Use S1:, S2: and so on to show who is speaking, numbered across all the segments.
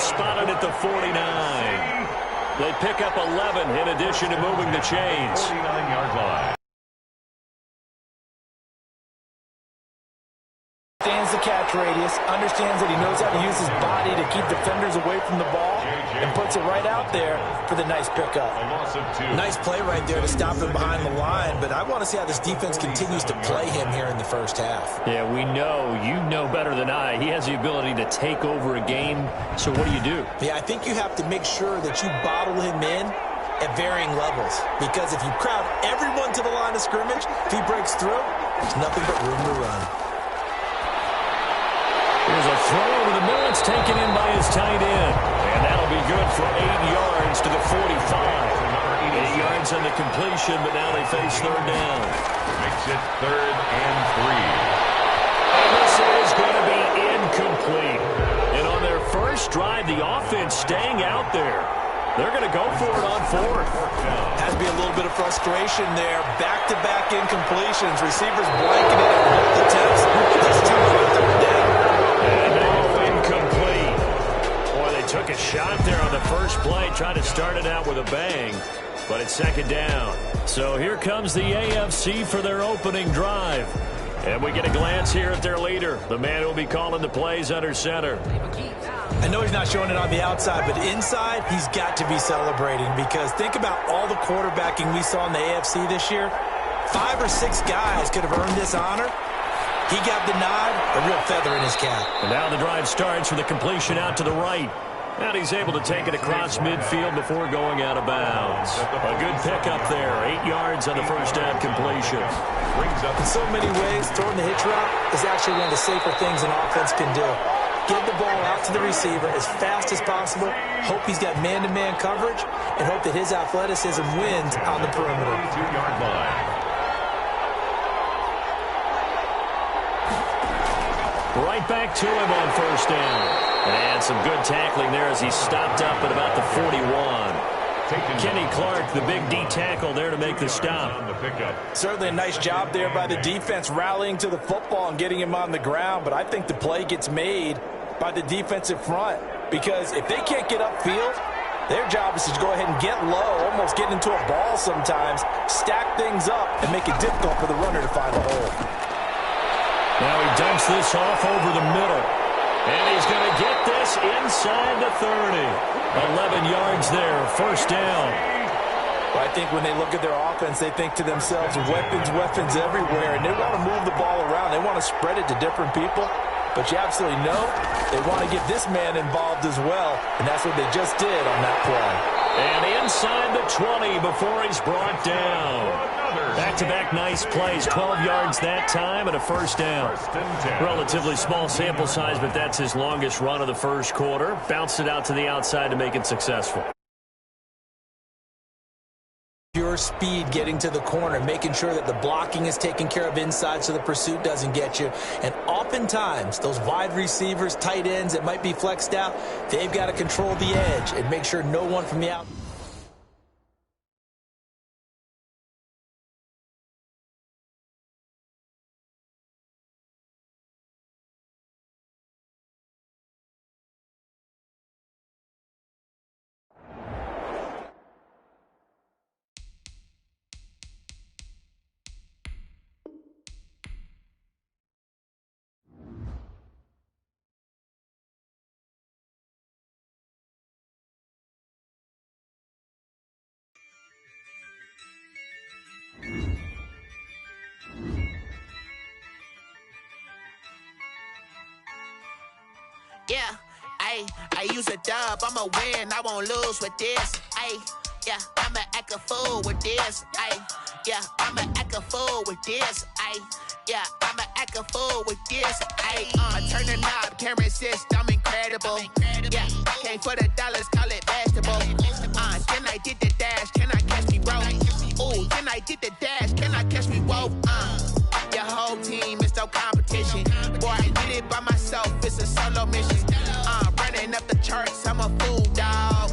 S1: spotted at the 49. They pick up 11 in addition to moving the chains.
S2: 49-yard line.
S3: Understands the catch radius, understands that he knows how to use his body to keep defenders away from the ball, and puts it right out there for the nice pickup.
S4: Nice play right there to stop him behind the line, but I want to see how this defense continues to play him here in the first half.
S1: Yeah, we know, you know better than I, he has the ability to take over a game, so what do?
S4: Yeah, I think you have to make sure that you bottle him in at varying levels, because if you crowd everyone to the line of scrimmage, if he breaks through, there's nothing but room to run.
S1: Here's a throw over the middle. It's taken in by his tight end. And that'll be good for 8 yards to the 45. 8 yards on the completion, but now they face third down.
S2: Makes it 3rd and 3.
S1: And this is going to be incomplete. And on their first drive, the offense staying out there. They're going to go for it on 4th.
S4: Has to be a little bit of frustration there. Back-to-back incompletions. Receivers blanketed at both attempts. That's too many on 3rd down.
S1: And now incomplete. Boy, they took a shot there on the first play. Tried to start it out with a bang, but it's 2nd down. So here comes the AFC for their opening drive. And we get a glance here at their leader, the man who will be calling the plays under center.
S4: I know he's not showing it on the outside, but inside, he's got to be celebrating, because think about all the quarterbacking we saw in the AFC this year. 5 or 6 guys could have earned this honor. He got the nod, a real feather in his cap.
S1: And now the drive starts with a completion out to the right. And he's able to take it across midfield before going out of bounds. A good pickup there. 8 yards on the first down completion.
S4: In so many ways, throwing the hitch route is actually one of the safer things an offense can do. Get the ball out to the receiver as fast as possible, hope he's got man-to-man coverage, and hope that his athleticism wins on the perimeter.
S2: 2-yard line.
S1: Right back to him on first down. And some good tackling there as he stopped up at about the 41. Kenny Clark, the big D tackle there to make the stop.
S3: Certainly a nice job there by the defense rallying to the football and getting him on the ground, but I think the play gets made by the defensive front, because if they can't get upfield, their job is to go ahead and get low, almost get into a ball sometimes, stack things up, and make it difficult for the runner to find a hole.
S1: Now he dumps this off over the middle. And he's going to get this inside the 30. 11 yards there, first down.
S3: Well, I think when they look at their offense, they think to themselves, weapons, weapons everywhere. And they want to move the ball around. They want to spread it to different people. But you absolutely know they want to get this man involved as well. And that's what they just did on that play.
S1: And inside the 20 before he's brought down. Back-to-back nice plays, 12 yards that time and a first down. Relatively small sample size, but that's his longest run of the first quarter. Bounced it out to the outside to make it successful.
S4: Pure speed getting to the corner, making sure that the blocking is taken care of inside so the pursuit doesn't get you. And oftentimes, those wide receivers, tight ends that might be flexed out, they've got to control the edge and make sure no one from the out.
S5: Yeah, I use a dub, I'ma win, I won't lose with this. Yeah, I'ma act a fool with this. Yeah, I'ma act a fool with this. Yeah, I'ma act a fool with this. I turn the knob, can't resist, I'm incredible. Yeah, came for the dollars, call it basketball. Then I did the dash, can I catch me, bro? Ooh, then I did the dash, can I catch me, whoa? Your whole team is no competition. Boy, I did it by myself, it's a solo mission. Running up the charts, I'm a fool, dog.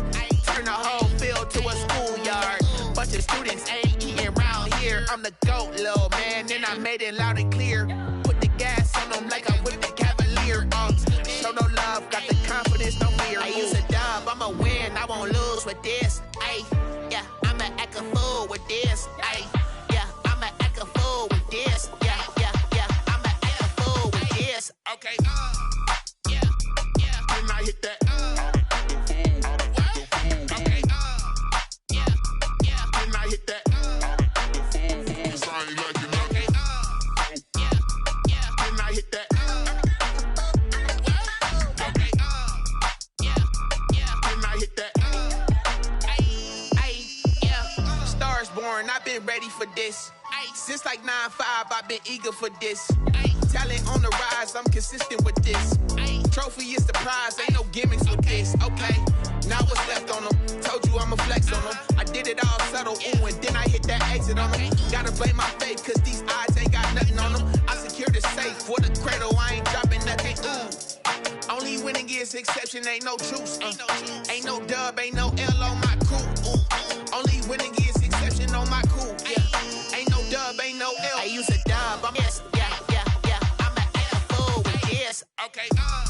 S5: Turn the whole field to a schoolyard. Bunch of students ain't eating round here. I'm the GOAT, little man, and I made it loud and clear. Put the gas on them like I'm with the Cavalier. Show no love, got the confidence, no fear. I use a been ready for this. Since like 9-5, I've been eager for this. Talent on the rise, I'm consistent with this. Trophy is the prize, ain't no gimmicks with this. Okay, now what's left on them? Told you I'ma flex on them. I did it all subtle, ooh, and then I hit that exit on them. Gotta blame my faith, cause these eyes ain't got nothing on them. I secured the safe for the cradle, I ain't dropping nothing, ooh. Only winning is exception, ain't no truce. Ain't no dub, ain't no L on my crew. Ooh. Only winning is exception on my crew. Yeah. Ain't no dub, ain't no L. I use a dub, I'm yes, yeah. I'm an fool with this. Okay, yeah.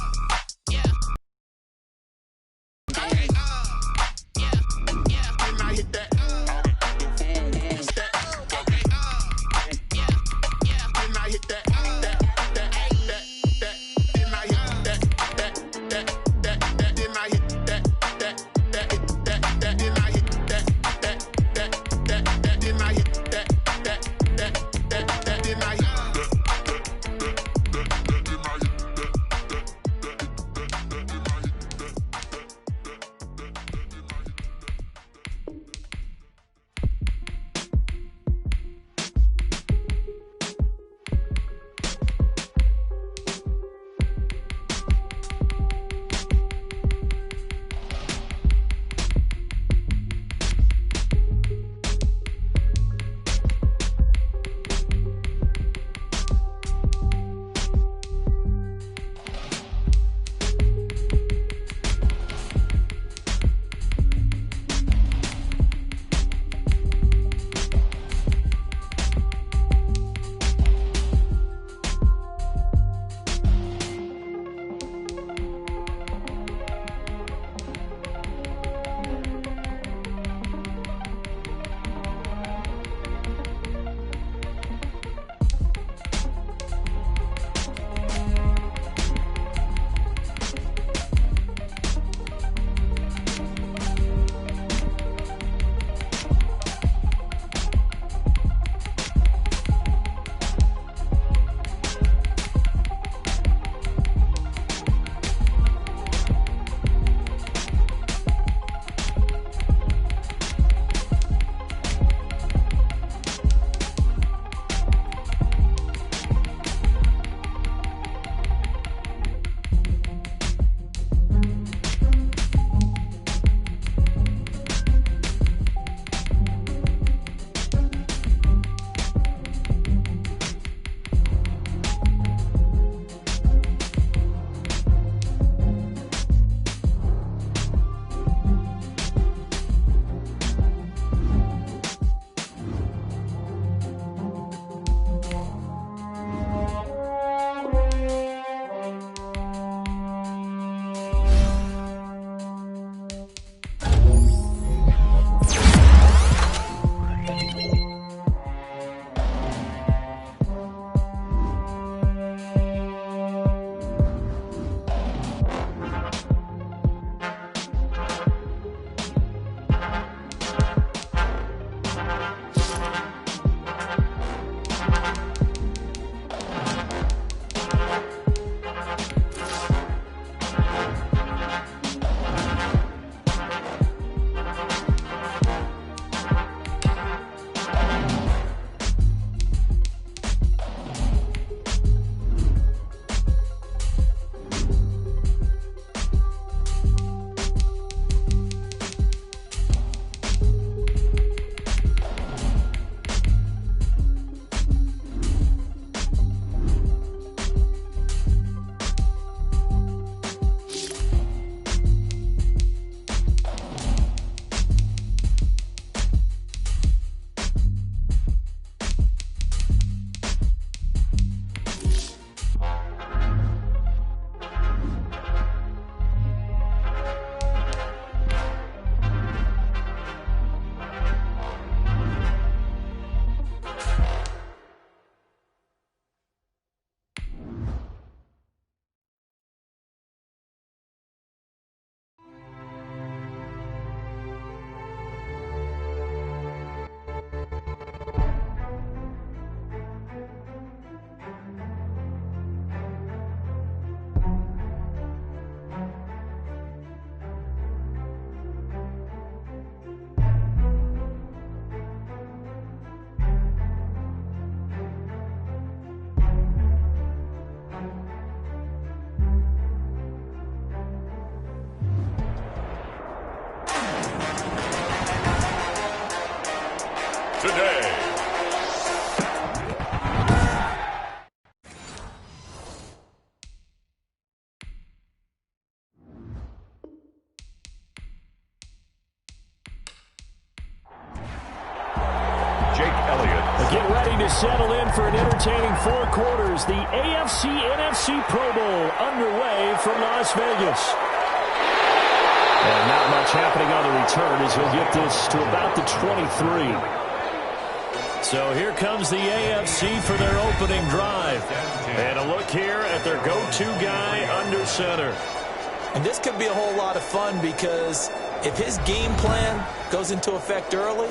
S5: Okay, yeah. And I hit that. Okay, yeah. And I hit that.
S2: today.
S1: Get ready to settle in for an entertaining 4 quarters. The AFC-NFC Pro Bowl underway from Las Vegas. And not much happening on the return as he'll get this to about the 23. So here comes the AFC for their opening drive. And a look here at their go-to guy under center.
S4: And this could be a whole lot of fun because if his game plan goes into effect early,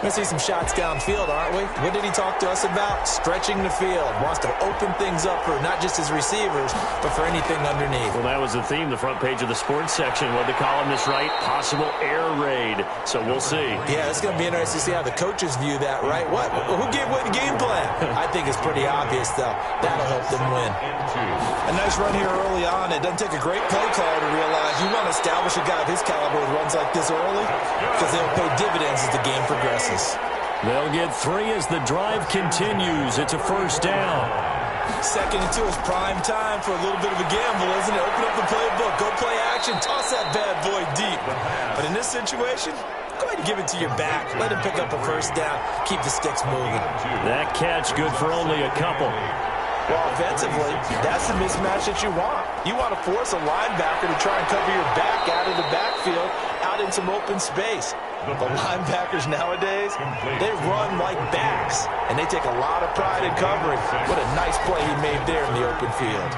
S4: we're going to see some shots downfield, aren't we? What did he talk to us about? Stretching the field. Wants to open things up for not just his receivers, but for anything underneath.
S1: Well, that was the theme, the front page of the sports section. What the columnist write? Possible air raid. So we'll see.
S4: Yeah, it's going to be interesting to see how the coaches view that, right? What? Who gave away the game plan? I think it's pretty obvious, though. That'll help them win.
S3: A nice run here early on. It doesn't take a great play caller to realize you want to establish a guy of his caliber with runs like this early because they'll pay dividends as the game progresses.
S1: They'll get 3 as the drive continues. It's a first down.
S4: 2nd and 2 is prime time for a little bit of a gamble, isn't it? Open up the playbook, go play action, toss that bad boy deep. But in this situation, go ahead and give it to your back. Let him pick up a first down. Keep the sticks moving.
S1: That catch good for only a couple.
S3: Well, offensively, that's the mismatch that you want. You want to force a linebacker to try and cover your back out of the backfield, out in some open space. The linebackers nowadays, they run like backs, and they take a lot of pride in covering. What a nice play he made there in the open field.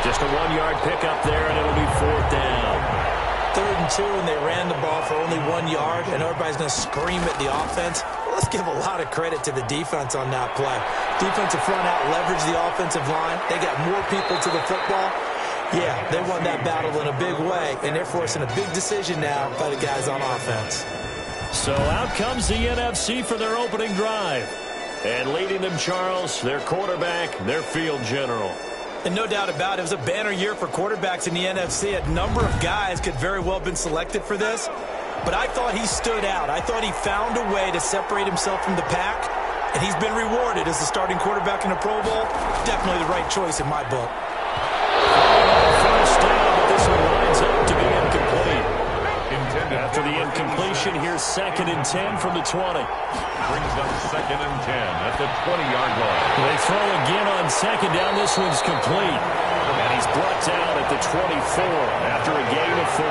S1: Just a 1-yard pickup there, and it'll be 4th down.
S4: 3rd and 2, and they ran the ball for only 1 yard, and everybody's going to scream at the offense. Let's give a lot of credit to the defense on that play. Defensive front out leveraged the offensive line. They got more people to the football. Yeah, they won that battle in a big way, and they're forcing a big decision now by the guys on offense.
S1: So out comes the NFC for their opening drive. And leading them, Charles, their quarterback, their field general.
S4: And no doubt about it, it was a banner year for quarterbacks in the NFC. A number of guys could very well have been selected for this. But I thought he stood out. I thought he found a way to separate himself from the pack. And he's been rewarded as the starting quarterback in the Pro Bowl. Definitely the right choice in my book.
S1: First down, but this one lines up to be incomplete. After the incompletion, here's 2nd and 10 from the 20.
S2: Brings up 2nd and 10 at the 20-yard line.
S1: They throw again on 2nd down. This one's complete. And he's brought down at the 24 after a gain of 4.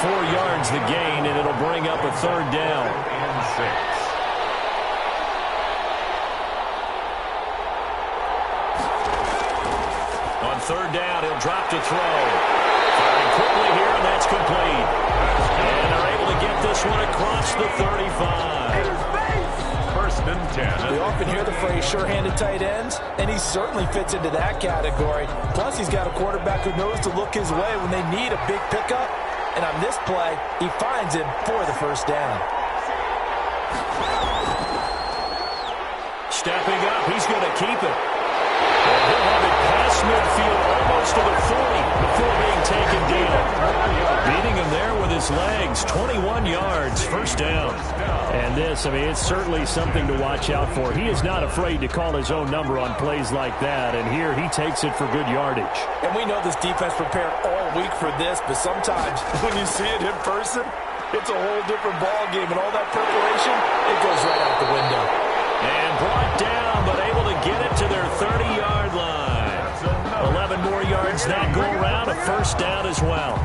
S1: 4 yards the gain, and it'll bring up a 3rd down.
S2: And 6.
S1: On 3rd down, he'll drop to throw. Firing quickly here, and that's complete. And they're able to get this one across the 35.
S2: 1st and 10.
S3: We often hear the phrase sure-handed tight ends, and he certainly fits into that category. Plus, he's got a quarterback who knows to look his way when they need a big pickup. And on this play, he finds him for the first down.
S1: Stepping up, he's going to keep it. And he'll have it past midfield almost to the 40 before being taken down. Beating him there with his legs. 21 yards, first down. And this, I mean, it's certainly something to watch out for. He is not afraid to call his own number on plays like that. And here he takes it for good yardage.
S3: And we know this defense prepared all week for this, but sometimes when you see it in person, it's a whole different ball game. And all that preparation, it goes right out the window.
S1: And brought down, but able to get it to their 30-yard line. 11 more yards that go around, a first down as well.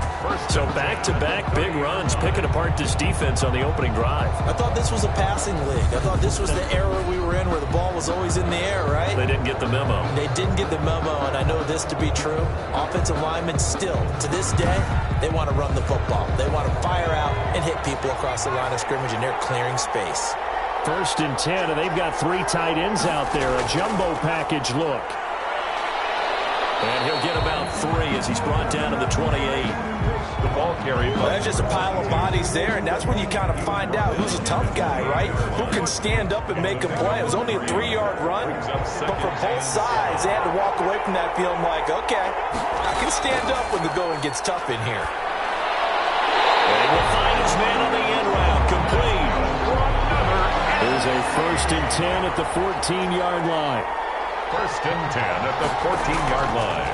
S1: So back-to-back big runs, picking apart this defense on the opening drive.
S4: I thought this was a passing league. I thought this was the era we were in where the ball was always in the air, right?
S1: They didn't get the memo.
S4: They didn't get the memo, and I know this to be true. Offensive linemen still, to this day, they want to run the football. They want to fire out and hit people across the line of scrimmage, and they're clearing space.
S1: 1st and 10, and they've got 3 tight ends out there. A jumbo package look. And he'll get about 3 as he's brought down to the 28.
S2: The ball carrier.
S3: Well, that's just a pile of bodies there, and that's when you kind of find out who's a tough guy, right? Who can stand up and make a play. It was only a 3-yard run, but for both sides, they had to walk away from that field like, okay, I can stand up when the going gets tough in here.
S1: And he will find his man on the end route, complete. There's a 1st and 10 at the 14-yard line.
S2: 1st and 10 at the 14-yard line.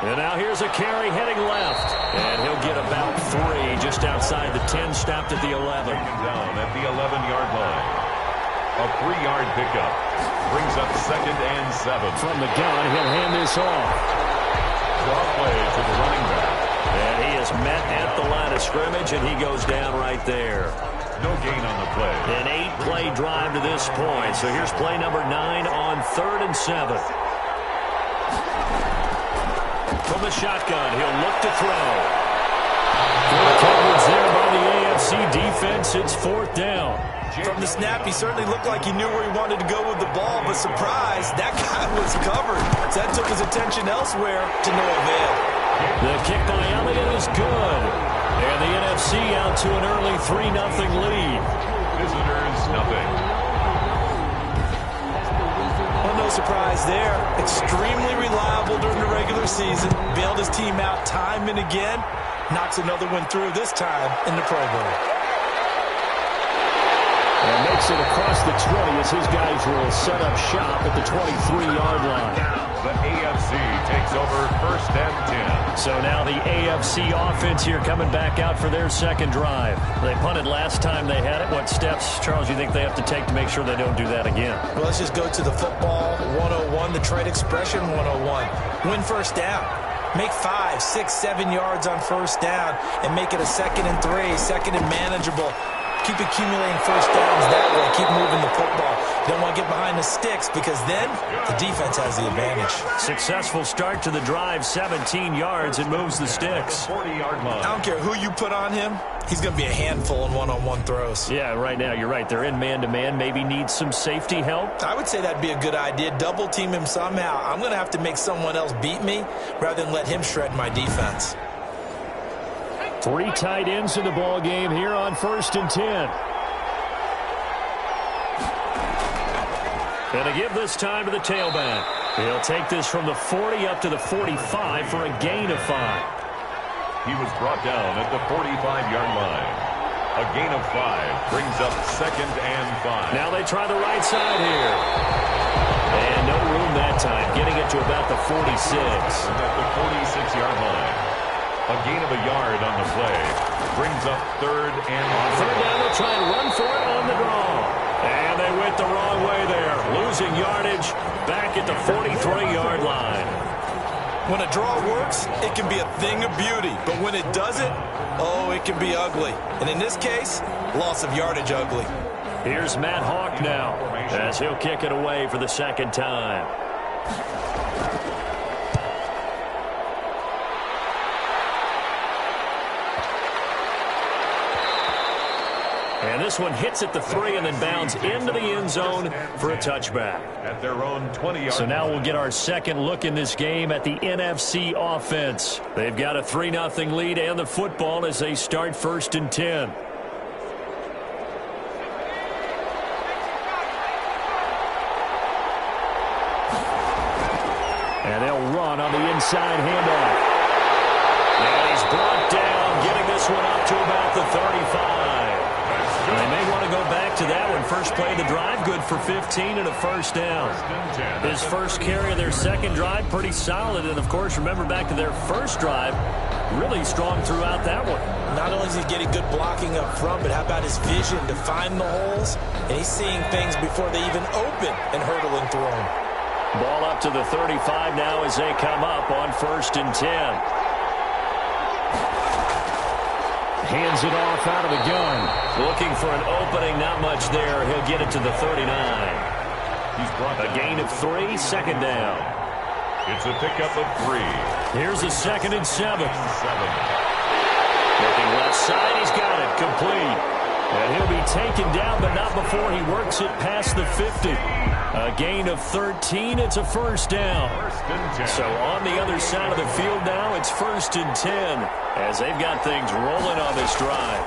S1: And now here's a carry heading left. And he'll get about 3 just outside the 10, stopped at the 11.
S2: Down at the 11-yard line. A 3-yard pickup. Brings up 2nd and 7.
S1: From the gun, he'll hand this off.
S2: Draw play to the running back.
S1: And he is met at the line of scrimmage, and he goes down right there.
S2: No gain on the play.
S1: An 8-play drive to this point. So here's play number 9 on 3rd and 7. From the shotgun, he'll look to throw. Good coverage there by the AFC defense. It's 4th down.
S4: From the snap, he certainly looked like he knew where he wanted to go with the ball, but surprise, that guy was covered. So that took his attention elsewhere to no avail.
S1: The kick by Elliott is good. And the NFC out to an early 3-0 lead.
S2: Visitors, nothing.
S4: Well, no surprise there. Extremely reliable during the regular season. Bailed his team out time and again. Knocks another one through, this time in the Pro Bowl.
S1: And makes it across the 20 as his guys will set up shop at the 23-yard line.
S2: The AFC takes over 1st and 10.
S1: So now the AFC offense here coming back out for their second drive. They punted last time they had it. What steps, Charles, you think they have to take to make sure they don't do that again?
S4: Well, let's just go to the football 101, the trade expression 101. Win first down. Make 5, 6, 7 yards on first down and make it a 2nd and 3, 2nd and manageable. Keep accumulating first downs that way. Keep moving the football. You don't want to get behind the sticks because then the defense has the advantage.
S1: Successful start to the drive, 17 yards, and moves the sticks.
S2: 40-yard line.
S4: I don't care who you put on him. He's going to be a handful in one-on-one throws.
S1: Yeah, right now, you're right. They're in man-to-man. Maybe need some safety help.
S4: I would say that'd be a good idea. Double team him somehow. I'm going to have to make someone else beat me rather than let him shred my defense.
S1: 3 tight ends in the ball game here on 1st and 10. And a give this time to the tailback. He'll take this from the 40 up to the 45 for a gain of 5.
S2: He was brought down at the 45-yard line. A gain of 5 brings up 2nd and 5.
S1: Now they try the right side here. And no room that time, getting it to about the 46.
S2: At the 46-yard line. A gain of a yard on the play. Brings up 3rd and
S1: 3rd down, they'll try and run for it on the draw. And they went the wrong way there. Losing yardage back at the 43-yard line.
S4: When a draw works, it can be a thing of beauty. But when it doesn't, oh, it can be ugly. And in this case, loss of yardage ugly.
S1: Here's Matt Hawk now as he'll kick it away for the 2nd time. And this one hits at the 3 and then bounds into the end zone for a touchback.
S2: At their own 20-yard.
S1: So now we'll get our second look in this game at the NFC offense. They've got a 3-0 lead and the football as they start 1st and 10. And they'll run on the inside handoff. And he's brought down, getting this one up to about the 35. And they may want to go back to that one. First play of the drive, good for 15 and a 1st down. His first carry of their second drive, pretty solid. And, of course, remember back to their first drive, really strong throughout that one.
S4: Not only is he getting good blocking up front, but how about his vision to find the holes? And he's seeing things before they even open and hurdling through them.
S1: Ball up to the 35 now as they come up on 1st and 10. Hands it off out of the gun. Looking for an opening, not much there. He'll get it to the 39.
S2: He's brought
S1: a gain of 3, 2nd down.
S2: It's a pickup of 3.
S1: Here's a 2nd and 7. Looking left side, he's got it, complete. And he'll be taken down, but not before he works it past the 50. A gain of 13, it's a 1st down. So on the other side of the field now, it's 1st and 10 as they've got things rolling on this drive.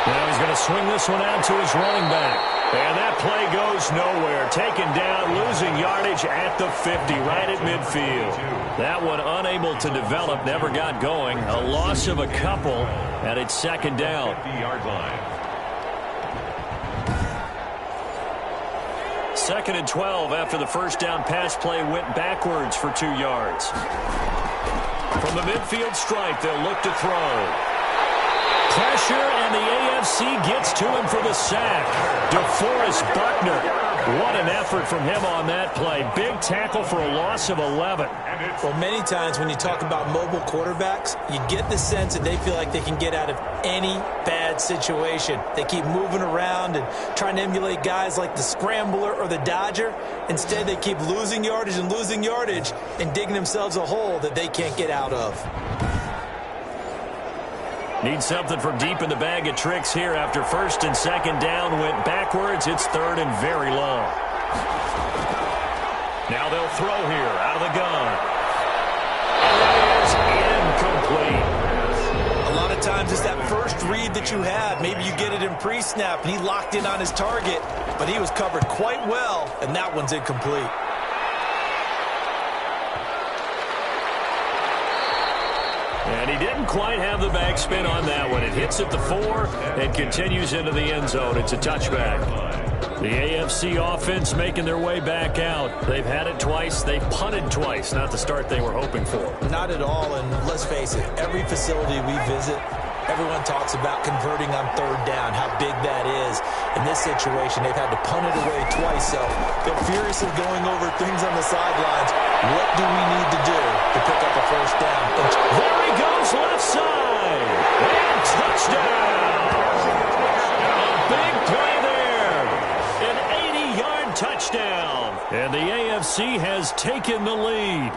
S1: Now he's going to swing this one out to his running back. And that play goes nowhere. Taken down, losing yardage at the 50, right at midfield. That one unable to develop, never got going. A loss of a couple, and it's second down.
S2: 50-yard line.
S1: Second and 12 after the first down pass play went backwards for 2 yards. From the midfield stripe, they'll look to throw. Pressure, and the AFC gets to him for the sack. DeForest Buckner. What an effort from him on that play. Big tackle for a loss of 11.
S4: Well, many times when you talk about mobile quarterbacks, you get the sense that they feel like they can get out of any bad situation. They keep moving around and trying to emulate guys like the Scrambler or the Dodger. Instead, they keep losing yardage and digging themselves a hole that they can't get out of.
S1: Need something from deep in the bag of tricks here after first and second down went backwards. It's third and very long. Now they'll throw here out of the gun. And that is incomplete.
S4: A lot of times it's that first read that you have. Maybe you get it in pre-snap, and he locked in on his target, but he was covered quite well, and that one's incomplete.
S1: And he didn't quite have the backspin on that one. It hits at the 4 and continues into the end zone. It's a touchback. The AFC offense making their way back out. They've had it twice. They've punted twice. Not the start they were hoping for.
S4: Not at all, and let's face it, every facility we visit, everyone talks about converting on third down, how big that is. In this situation, they've had to punt it away twice, so they're furiously going over things on the sidelines. What do we need to do to pick up a first down?
S1: There he goes, left side. And touchdown. A big play there. An 80-yard touchdown. And the AFC has taken the lead.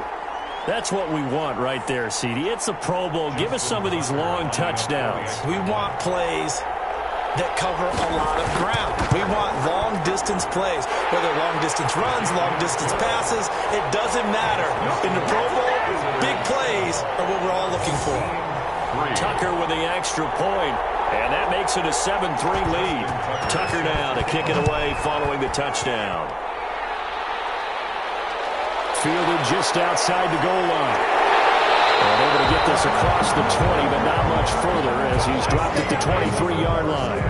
S1: That's what we want right there, CD. It's a Pro Bowl. Give us some of these long touchdowns.
S4: We want plays that cover a lot of ground. We want long-distance plays, whether long-distance runs, long-distance passes. It doesn't matter. In the Pro Bowl, big plays are what we're all looking for.
S1: Tucker with the extra point, and that makes it a 7-3 lead. Tucker now to kick it away following the touchdown. Fielded just outside the goal line. And able to get this across the 20, but not much further as he's dropped at the 23-yard line.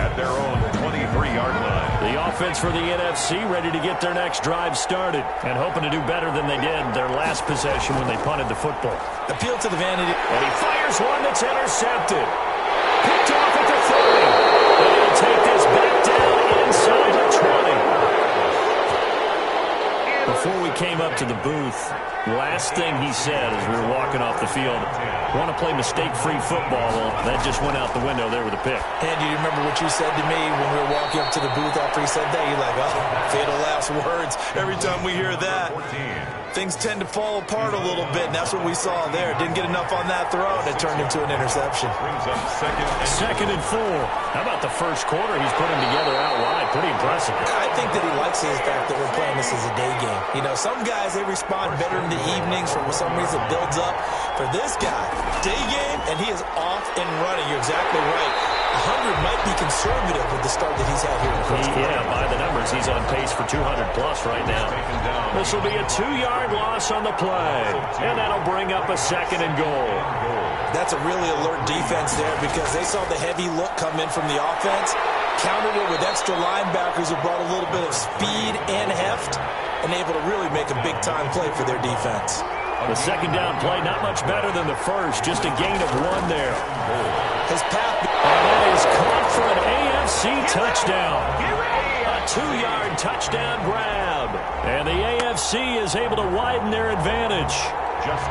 S2: At their own 23-yard line.
S1: The offense for the NFC ready to get their next drive started and hoping to do better than they did their last possession when they punted the football.
S4: Appeal to the vanity.
S1: And he fires one that's intercepted. Picked off at the 30. And he'll take this back down inside the 20. Before we came up to the booth, last thing he said as we were walking off the field, want to play mistake-free football. Well, that just went out the window there with a pick.
S4: And do you remember what you said to me when we were walking up to the booth after he said that? You're like, oh, fatal last words. Every time we hear that, things tend to fall apart a little bit, and that's what we saw there. Didn't get enough on that throw, and it turned into an interception.
S2: Brings up
S1: second and 4. How about the first quarter he's putting together out wide? Pretty impressive.
S4: I think that he likes the fact that we're playing this as a day game. You know, some guys, they respond better in the evenings. For some reason, it builds up. For this guy, day game, and he is off and running. You're exactly right. 100 might be conservative with the start that he's had here in the first quarter.
S1: Yeah, by the numbers, he's on pace for 200-plus right now. This will be a 2-yard loss on the play, and that'll bring up a second and goal.
S4: That's a really alert defense there because they saw the heavy look come in from the offense, countered it with extra linebackers who brought a little bit of speed and heft, and able to really make a big-time play for their defense.
S1: The second down play, not much better than the first, just a gain of 1 there.
S4: His path.
S1: And that is caught for an AFC touchdown. A 2-yard touchdown grab. And the AFC is able to widen their advantage.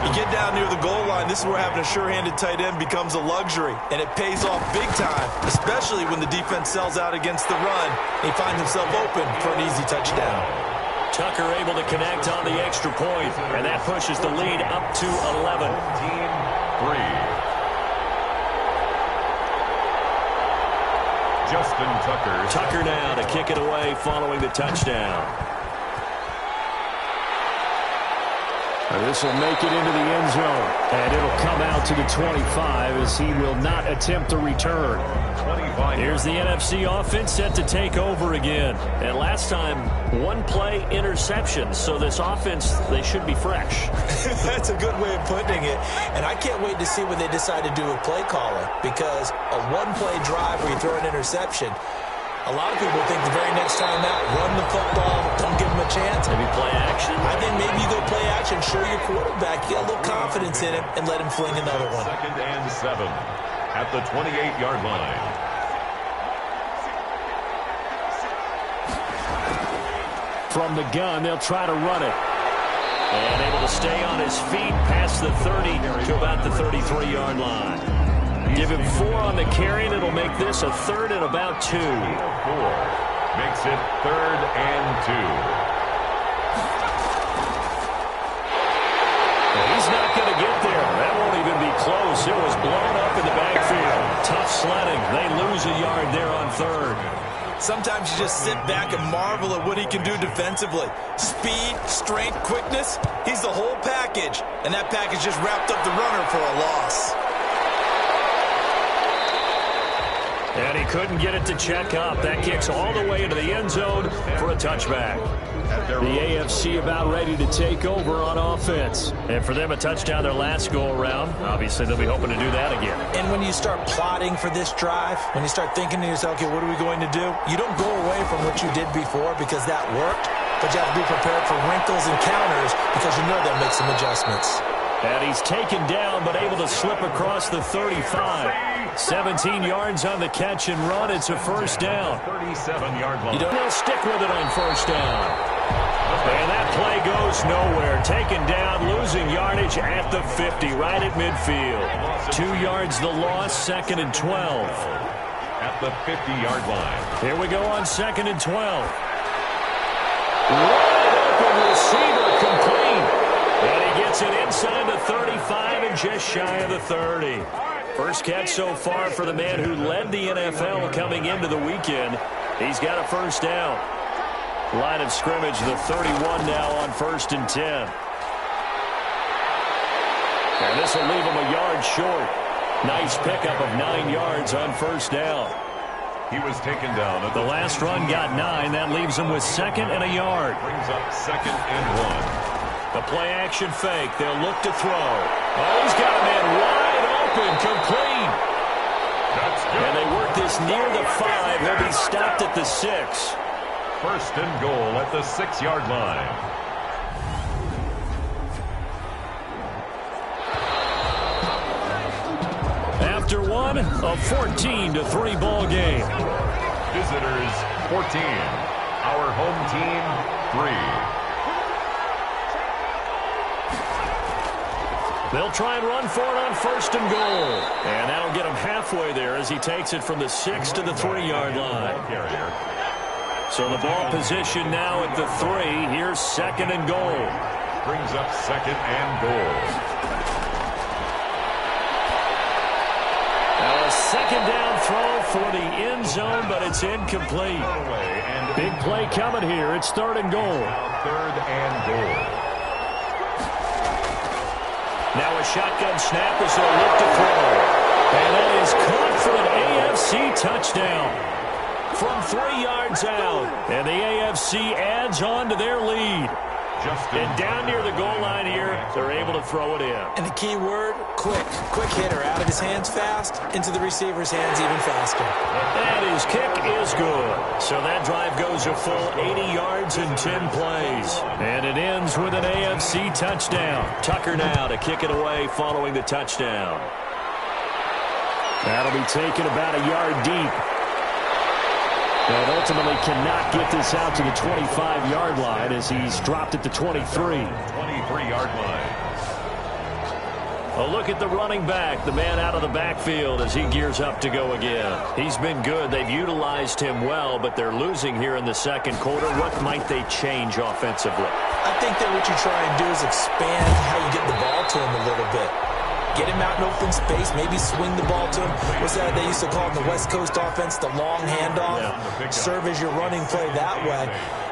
S4: You get down near the goal line, this is where having a sure-handed tight end becomes a luxury, and it pays off big time, especially when the defense sells out against the run, and he finds himself open for an easy touchdown.
S1: Tucker able to connect on the extra point, and that pushes the lead up to 11.
S2: 14-3. Justin Tucker.
S1: Tucker now to kick it away following the touchdown. This will make it into the end zone. And it'll come out to the 25 as he will not attempt to return. Here's the NFC offense set to take over again. And last time, one play interception. So this offense, they should be fresh.
S4: That's a good way of putting it. And I can't wait to see what they decide to do with play calling. Because a one-play drive where you throw an interception, a lot of people think the very next time out, run the football, don't give him a chance.
S1: Maybe play action.
S4: I think maybe you go play action, show your quarterback, you got a little confidence in him, and let him fling another one.
S2: 2nd and 7 at the 28-yard line.
S1: From the gun, they'll try to run it. And able to stay on his feet past the 30 to about the 33-yard line. Give him 4 on the carry, and it'll make this a 3rd and about 2. 4
S2: makes it 3rd and 2.
S1: Well, he's not going to get there. That won't even be close. It was blown up in the backfield. Tough sledding. They lose a yard there on 3rd.
S4: Sometimes you just sit back and marvel at what he can do defensively. Speed, strength, quickness. He's the whole package. And that package just wrapped up the runner for a loss.
S1: And he couldn't get it to check up. That kicks all the way into the end zone for a touchback. The AFC about ready to take over on offense. And for them, a touchdown their last go-around. Obviously, they'll be hoping to do that again.
S4: And when you start plotting for this drive, when you start thinking to yourself, okay, what are we going to do? You don't go away from what you did before because that worked, but you have to be prepared for wrinkles and counters because you know they'll make some adjustments.
S1: And he's taken down, but able to slip across the 35. 17 yards on the catch and run. It's a first down.
S2: 37-yard line.
S1: They'll stick with it on first down. And that play goes nowhere. Taken down, losing yardage at the 50, right at midfield. 2 yards the loss, 2nd and 12.
S2: At the 50-yard line.
S1: Here we go on 2nd and 12. Wide open receiver complete. And he gets it inside the 35 and just shy of the 30. First catch so far for the man who led the NFL coming into the weekend. He's got a first down. Line of scrimmage, the 31 now on 1st and 10. And this will leave him a yard short. Nice pickup of 9 yards on first down.
S2: He was taken down.
S1: The last run got 9. That leaves him with 2nd and a yard.
S2: Brings up 2nd and 1.
S1: The play action fake. They'll look to throw. Oh, he's got a man wide open, complete.
S2: That's good.
S1: And they work this near the 5. He'll be stopped at the 6.
S2: 1st and goal at the 6-yard line.
S1: After one, a 14-3 ball game.
S2: Visitors 14. Our home team 3.
S1: They'll try and run for it on 1st and goal. And that'll get him halfway there as he takes it from the 6 to the 3-yard line. So the ball position now at the 3. Here's 2nd and goal.
S2: Brings up 2nd and goal.
S1: Now a 2nd down throw for the end zone, but it's incomplete. Big play coming here. It's 3rd and goal.
S2: 3rd and goal.
S1: Now a shotgun snap as they'll look to throw. And that is caught for an AFC touchdown from 3 yards out. And the AFC adds on to their lead. And down near the goal line here, they're able to throw it in.
S4: And the key word, quick. Quick hitter. Out of his hands fast, into the receiver's hands even faster.
S1: And his kick is good. So that drive goes a full 80 yards in 10 plays. And it ends with an AFC touchdown. Tucker now to kick it away following the touchdown. That'll be taken about a yard deep. And ultimately cannot get this out to the 25-yard line as he's dropped at the 23.
S2: 23-yard line.
S1: A look at the running back, the man out of the backfield as he gears up to go again. He's been good. They've utilized him well, but they're losing here in the 2nd quarter. What might they change offensively?
S4: I think that what you try and do is expand how you get the ball to him a little bit. Get him out in open space, maybe swing the ball to him. What's that they used to call in the West Coast offense, the long handoff?
S2: Yeah,
S4: serve as your running play that way.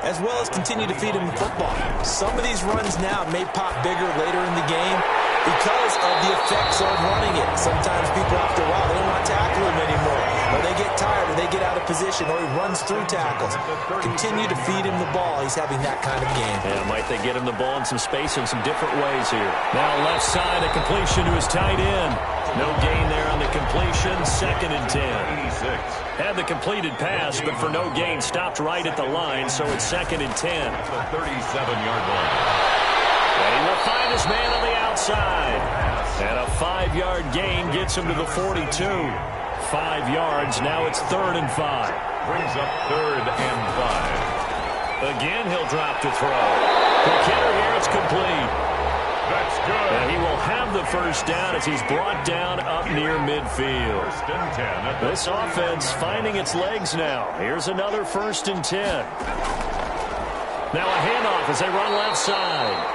S4: as well as continue to feed him the football. Some of these runs now may pop bigger later in the game because of the effects of running it. Sometimes people, after a while, they don't want to tackle him anymore. Or they get tired, or they get out of position, or he runs through tackles. Continue to feed him the ball. He's having that kind of game.
S1: Yeah, might they get him the ball in some space in some different ways here. Now left side, a completion to his tight end. No gain there on the completion. 2nd and 10.
S2: 86.
S1: Had the completed pass, but for no gain, stopped right at the line, so it's 2nd and 10.
S2: At the 37-yard line.
S1: And he will find his man on the outside. And a 5-yard gain gets him to the 42. 5 yards. Now it's 3rd and 5.
S2: Brings up 3rd and 5.
S1: Again, he'll drop to throw. The kicker here, it's complete.
S2: That's good.
S1: And he will have the first down as he's brought down up near midfield.
S2: 1st and 10 at the
S1: This offense finding its legs now. Here's another 1st and 10. Now a handoff as they run left side.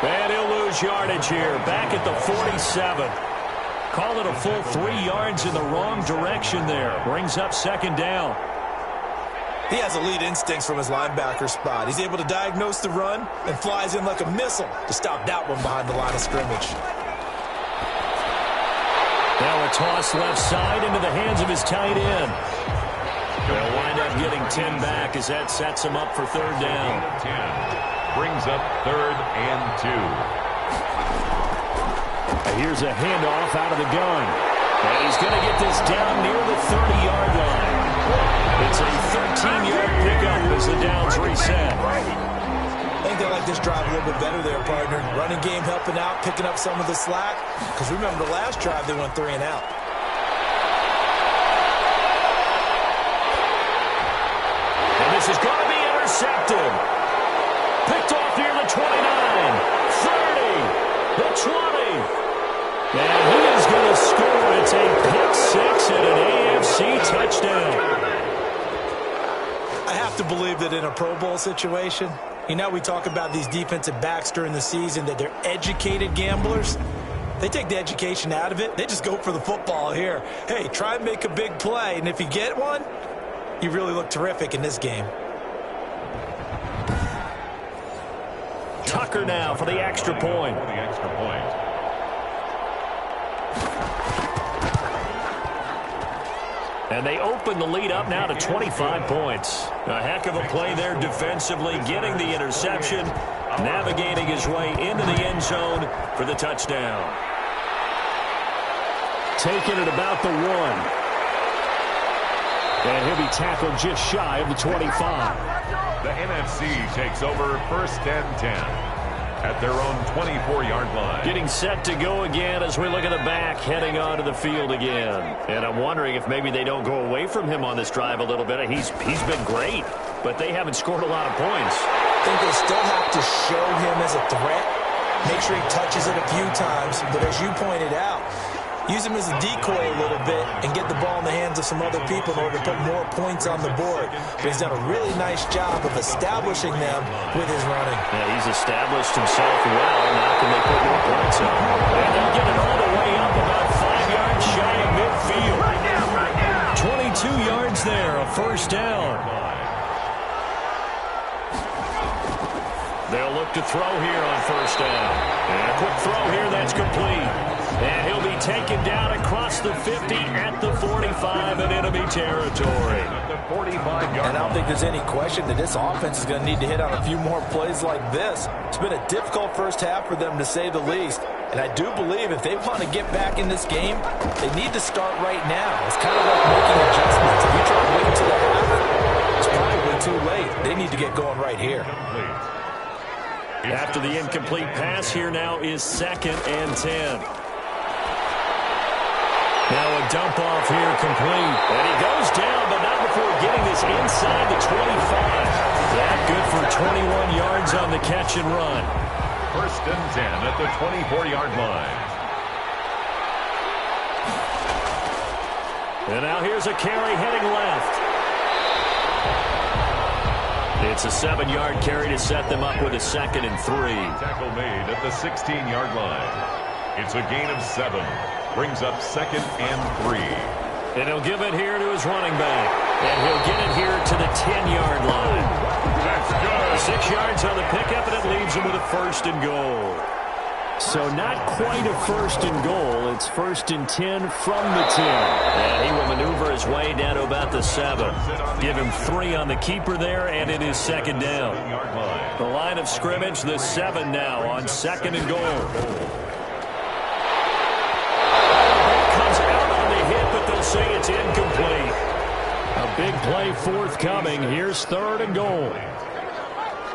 S1: And he'll lose yardage here. Back at the 47. Call it a full 3 yards in the wrong direction there. Brings up 2nd down.
S4: He has elite instincts from his linebacker spot. He's able to diagnose the run and flies in like a missile to stop that one behind the line of scrimmage.
S1: Now a toss left side into the hands of his tight end. They'll wind up getting 10 back as that sets him up for 3rd down.
S2: 10. Brings up 3rd and 2.
S1: Here's a handoff out of the gun. And he's going to get this down near the 30-yard line. It's a 13-yard pickup as the downs reset.
S4: I think they like this drive a little bit better there, partner. Running game helping out, picking up some of the slack. Because remember, the last drive, they went 3 and out.
S1: And this is going to be intercepted. Picked off near the 29, 30, the 20. And he is going to score. It's a pick 6 and an AFC touchdown.
S4: I have to believe that in a Pro Bowl situation, you know, we talk about these defensive backs during the season, that they're educated gamblers. They take the education out of it. They just go for the football here. Hey, try and make a big play, and if you get one, you really look terrific in this game.
S1: Tucker now for the extra point.
S2: For the extra point.
S1: And they open the lead up now to 25 points. A heck of a play there defensively, getting the interception, navigating his way into the end zone for the touchdown. Taking it about the 1. And he'll be tackled just shy of the 25.
S2: The NFC takes over 1st and 10 at their own 24-yard line.
S1: Getting set to go again as we look at the back, heading onto the field again. And I'm wondering if maybe they don't go away from him on this drive a little bit. He's been great, but they haven't scored a lot of points.
S4: I think they still have to show him as a threat. Make sure he touches it a few times. But as you pointed out, use him as a decoy a little bit and get the ball in the hands of some other people in order to put more points on the board. But he's done a really nice job of establishing them with his running.
S1: Yeah, he's established himself well. Now can they put more points up? And they'll get it all the way up about 5 yards shy of midfield. 22 yards there, a 1st down. They'll look to throw here on 1st down. And a quick throw here, that's complete. And he'll be taken down across the 50 at the 45 in enemy territory.
S2: At the 45-yard
S4: And I don't think there's any question that this offense is going to need to hit on a few more plays like this. It's been a difficult first half for them, to say the least. And I do believe if they want to get back in this game, they need to start right now. It's kind of like making adjustments. If you try to wait until the half, it's probably too late. They need to get going right here.
S1: After the incomplete pass, here now is 2nd and 10. Now a dump off here complete. And he goes down, but not before getting this inside the 25. That good for 21 yards on the catch and run.
S2: 1st and 10 at the 24-yard line.
S1: And now here's a carry heading left. It's a 7-yard carry to set them up with a 2nd and 3.
S2: Tackle made at the 16-yard line. It's a gain of 7. Brings up 2nd and 3.
S1: And he'll give it here to his running back. And he'll get it here to the 10-yard line.
S2: That's good.
S1: 6 yards on the pickup, and it leaves him with a first and goal. So not quite a first and goal. It's first and 10 from the 10. And he will maneuver his way down to about the 7. Give him 3 on the keeper there, and it is second down. The line of scrimmage, the 7 now on second and goal. Ball comes out on the hit, but they'll say it's incomplete. A big play forthcoming. Here's third and goal.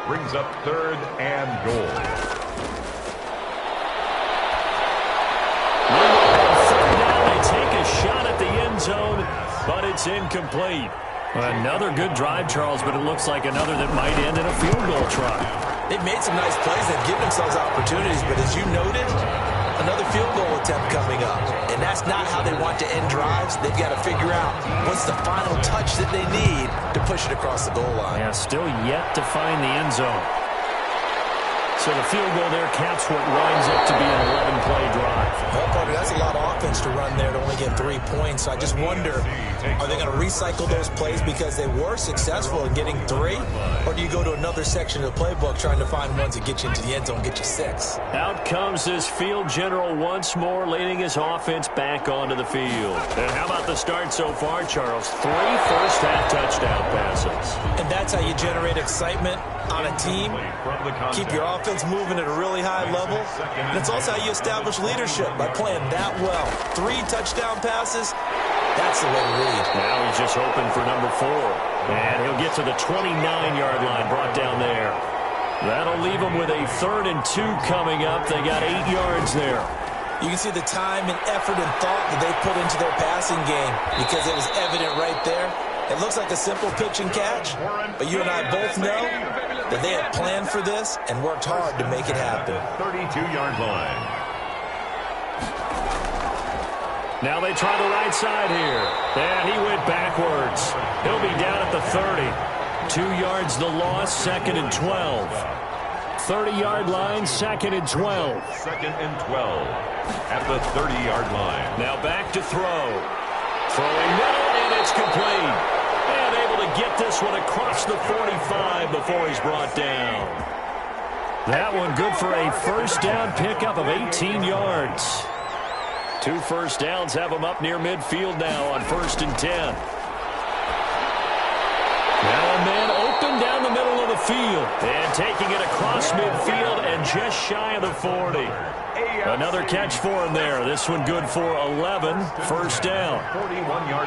S2: Brings up third and goal.
S1: Take a shot at the end zone, but it's incomplete. Another good drive, Charles, but it looks like another that might end in a field goal try.
S4: They've made some nice plays. They've given themselves opportunities, but as you noted, another field goal attempt coming up. And that's not how they want to end drives. They've got to figure out what's the final touch that they need to push it across the goal line.
S1: Yeah, still yet to find the end zone. So the field goal there caps what winds up to be an 11-play drive.
S4: Well, Parker, that's a lot of offense to run there to only get 3 points. So I just wonder, are they going to recycle those plays because they were successful in getting 3? Or do you go to another section of the playbook trying to find ones that get you into the end zone, get you 6?
S1: Out comes this field general once more, leading his offense back onto the field. And how about the start so far, Charles? 3 first-half touchdown passes.
S4: And that's how you generate excitement on a team. Keep your offense moving at a really high level. And it's also how you establish leadership by playing that well. 3 touchdown passes, that's the way to lead.
S1: Now he's just hoping for number 4. And he'll get to the 29-yard line, brought down there. That'll leave him with a 3rd and 2 coming up. They got 8 yards there.
S4: You can see the time and effort and thought that they put into their passing game because it was evident right there. It looks like a simple pitch and catch, but you and I both know that they had planned for this and worked hard to make it happen.
S2: 32-yard line.
S1: Now they try the right side here. And he went backwards. He'll be down at the 30. 2 yards the loss, 2nd and 12. 30-yard line, 2nd and 12.
S2: 2nd and 12 at the 30-yard line.
S1: Now back to throw. Throwing middle, and it's complete. And able to get this one across the 45 before he's brought down. That one good for a first down pickup of 18 yards. 2 first downs have him up near midfield now on 1st and 10. Now a man open down the middle of the field. And taking it across midfield and just shy of the 40. Another catch for him there. This one good for 11. First down.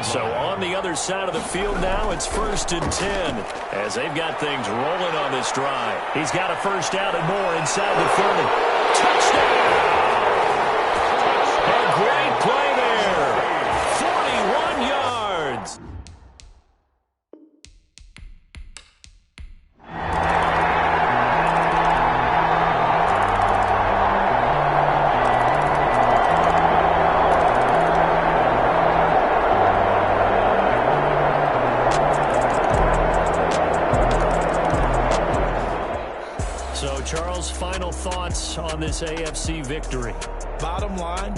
S1: So on the other side of the field now, it's 1st and 10. As they've got things rolling on this drive. He's got a first down and more inside the 30. Touchdown! A great play there. 41 yards. So, Charles, final thoughts on this AFC victory?
S4: Bottom line,